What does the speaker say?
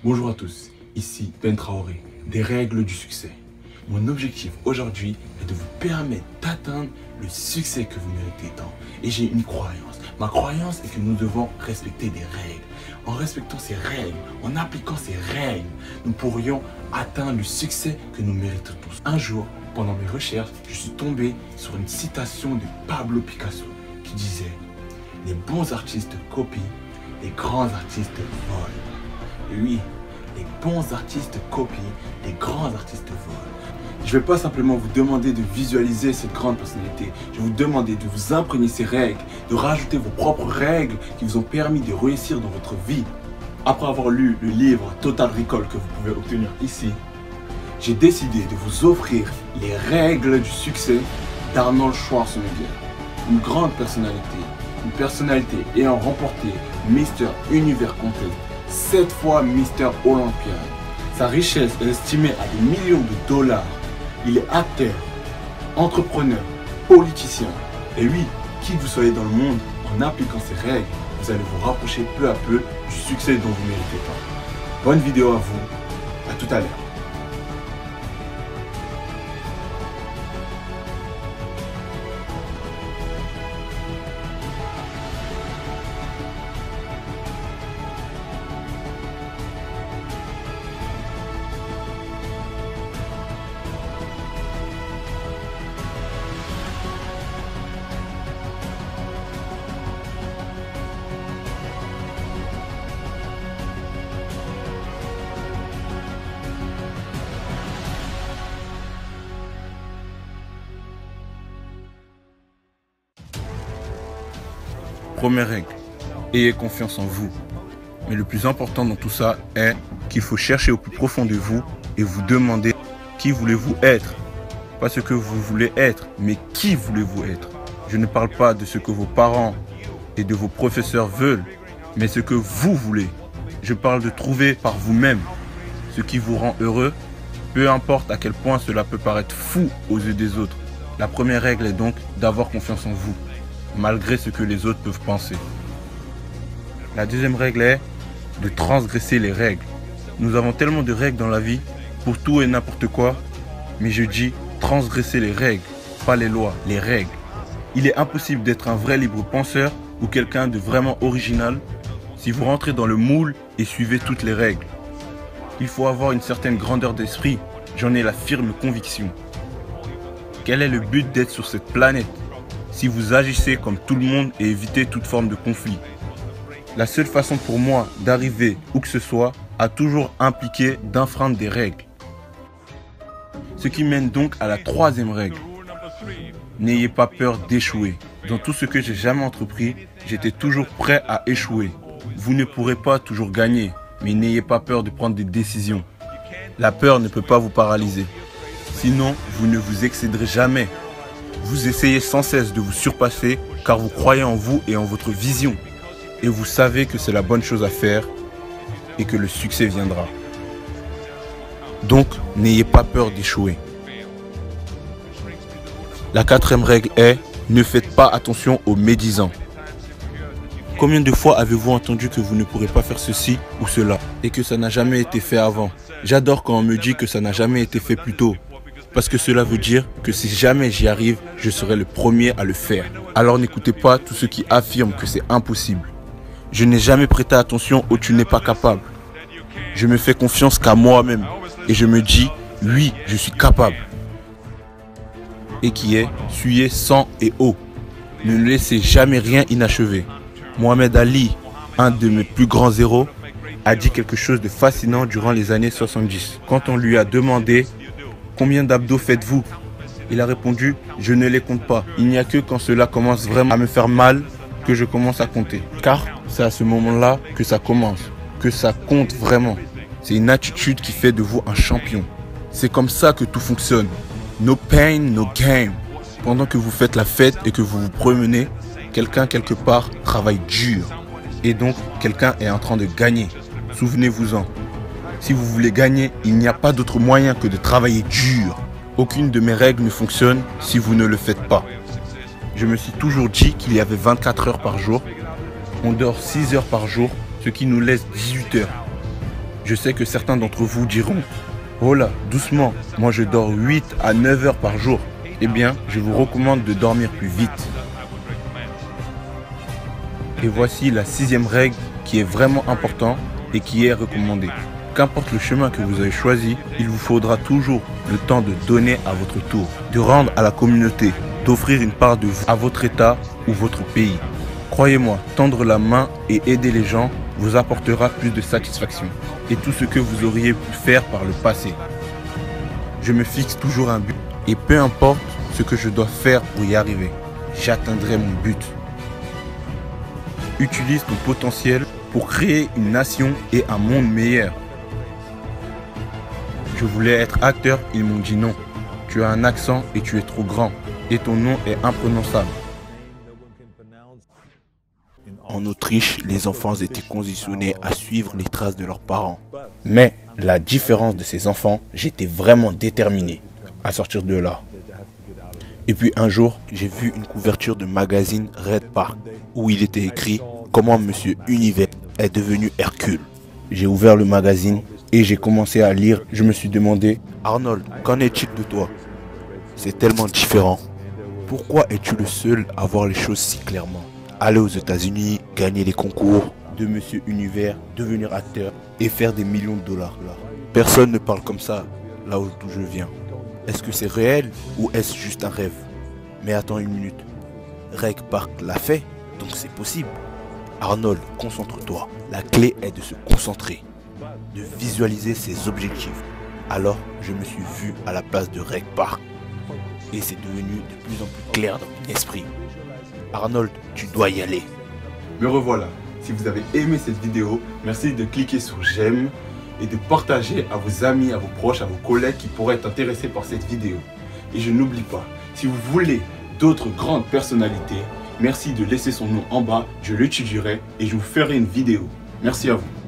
Bonjour à tous, ici Ben Traoré, des règles du succès. Mon objectif aujourd'hui est de vous permettre d'atteindre le succès que vous méritez tant. Et j'ai une croyance. Ma croyance est que nous devons respecter des règles. En respectant ces règles, en appliquant ces règles, nous pourrions atteindre le succès que nous méritons tous. Un jour, pendant mes recherches, je suis tombé sur une citation de Pablo Picasso qui disait « Les bons artistes copient, les grands artistes volent. » Et oui, les bons artistes copient, les grands artistes volent. Je ne vais pas simplement vous demander de visualiser cette grande personnalité. Je vais vous demander de vous imprégner ces règles, de rajouter vos propres règles qui vous ont permis de réussir dans votre vie. Après avoir lu le livre Total Recall que vous pouvez obtenir ici, j'ai décidé de vous offrir les règles du succès d'Arnold Schwarzenegger. Une grande personnalité, une personnalité ayant remporté Mister Univers Contest, 7 fois Mister Olympia. Sa richesse est estimée à des millions de dollars. Il est acteur, entrepreneur, politicien. Et oui, qui que vous soyez dans le monde, en appliquant ces règles, vous allez vous rapprocher peu à peu du succès dont vous méritez tant. Bonne vidéo à vous, à tout à l'heure. Première règle, ayez confiance en vous. Mais le plus important dans tout ça est qu'il faut chercher au plus profond de vous et vous demander qui voulez-vous être. Pas ce que vous voulez être, mais qui voulez-vous être. Je ne parle pas de ce que vos parents et de vos professeurs veulent, mais ce que vous voulez. Je parle de trouver par vous-même ce qui vous rend heureux, peu importe à quel point cela peut paraître fou aux yeux des autres. La première règle est donc d'avoir confiance en vous, malgré ce que les autres peuvent penser. La deuxième règle est de transgresser les règles. Nous avons tellement de règles dans la vie, pour tout et n'importe quoi, mais je dis transgresser les règles, pas les lois, les règles. Il est impossible d'être un vrai libre penseur ou quelqu'un de vraiment original si vous rentrez dans le moule et suivez toutes les règles. Il faut avoir une certaine grandeur d'esprit, j'en ai la firme conviction. Quel est le but d'être sur cette planète si vous agissez comme tout le monde et évitez toute forme de conflit? La seule façon pour moi d'arriver où que ce soit a toujours impliqué d'enfreindre des règles. Ce qui mène donc à la troisième règle. N'ayez pas peur d'échouer. Dans tout ce que j'ai jamais entrepris, j'étais toujours prêt à échouer. Vous ne pourrez pas toujours gagner, mais n'ayez pas peur de prendre des décisions. La peur ne peut pas vous paralyser. Sinon, vous ne vous excéderez jamais. Vous essayez sans cesse de vous surpasser car vous croyez en vous et en votre vision. Et vous savez que c'est la bonne chose à faire et que le succès viendra. Donc, n'ayez pas peur d'échouer. La quatrième règle est ne faites pas attention aux médisants. Combien de fois avez-vous entendu que vous ne pourrez pas faire ceci ou cela et que ça n'a jamais été fait avant? J'adore quand on me dit que ça n'a jamais été fait plus tôt. Parce que cela veut dire que si jamais j'y arrive, je serai le premier à le faire. Alors n'écoutez pas tous ceux qui affirment que c'est impossible. Je n'ai jamais prêté attention au tu n'es pas capable. Je me fais confiance qu'à moi-même. Et je me dis, oui, je suis capable. Et qui est, suyez sang et eau. Ne laissez jamais rien inachevé. Mohamed Ali, un de mes plus grands héros, a dit quelque chose de fascinant durant les années 70. Quand on lui a demandé combien d'abdos faites-vous? Il a répondu, je ne les compte pas. Il n'y a que quand cela commence vraiment à me faire mal que je commence à compter. Car c'est à ce moment-là que ça commence, que ça compte vraiment. C'est une attitude qui fait de vous un champion. C'est comme ça que tout fonctionne. No pain, no gain. Pendant que vous faites la fête et que vous vous promenez, quelqu'un quelque part travaille dur. Et donc, quelqu'un est en train de gagner. Souvenez-vous-en. Si vous voulez gagner, il n'y a pas d'autre moyen que de travailler dur. Aucune de mes règles ne fonctionne si vous ne le faites pas. Je me suis toujours dit qu'il y avait 24 heures par jour. On dort 6 heures par jour, ce qui nous laisse 18 heures. Je sais que certains d'entre vous diront « Oh là, doucement, moi je dors 8 à 9 heures par jour ». Eh bien, je vous recommande de dormir plus vite. Et voici la 6e règle qui est vraiment importante et qui est recommandée. Qu'importe le chemin que vous avez choisi, il vous faudra toujours le temps de donner à votre tour, de rendre à la communauté, d'offrir une part de vous à votre État ou votre pays. Croyez-moi, tendre la main et aider les gens vous apportera plus de satisfaction et tout ce que vous auriez pu faire par le passé. Je me fixe toujours un but et peu importe ce que je dois faire pour y arriver, j'atteindrai mon but. Utilise ton potentiel pour créer une nation et un monde meilleur. Je voulais être acteur, ils m'ont dit non. Tu as un accent et tu es trop grand. Et ton nom est imprononçable. En Autriche, les enfants étaient conditionnés à suivre les traces de leurs parents. Mais la différence de ces enfants, j'étais vraiment déterminé à sortir de là. Et puis un jour, j'ai vu une couverture de magazine Red Park où il était écrit « Comment Monsieur Univers est devenu Hercule ». J'ai ouvert le magazine et j'ai commencé à lire. Je me suis demandé « Arnold, qu'en est-il de toi? C'est tellement différent. Pourquoi es-tu le seul à voir les choses si clairement? Aller aux États-Unis, gagner les concours de Monsieur Univers, devenir acteur et faire des millions de dollars. Personne ne parle comme ça là d'où je viens. Est-ce que c'est réel ou est-ce juste un rêve? Mais attends une minute. Reg Park l'a fait, donc c'est possible. Arnold, concentre-toi. La clé est de se concentrer, de visualiser ses objectifs. Alors, je me suis vu à la place de Reg Park. Et c'est devenu de plus en plus clair dans mon esprit. Arnold, tu dois y aller. Me revoilà. Si vous avez aimé cette vidéo, merci de cliquer sur j'aime et de partager à vos amis, à vos proches, à vos collègues qui pourraient être intéressés par cette vidéo. Et je n'oublie pas, si vous voulez d'autres grandes personnalités, merci de laisser son nom en bas, je l'étudierai et je vous ferai une vidéo. Merci à vous.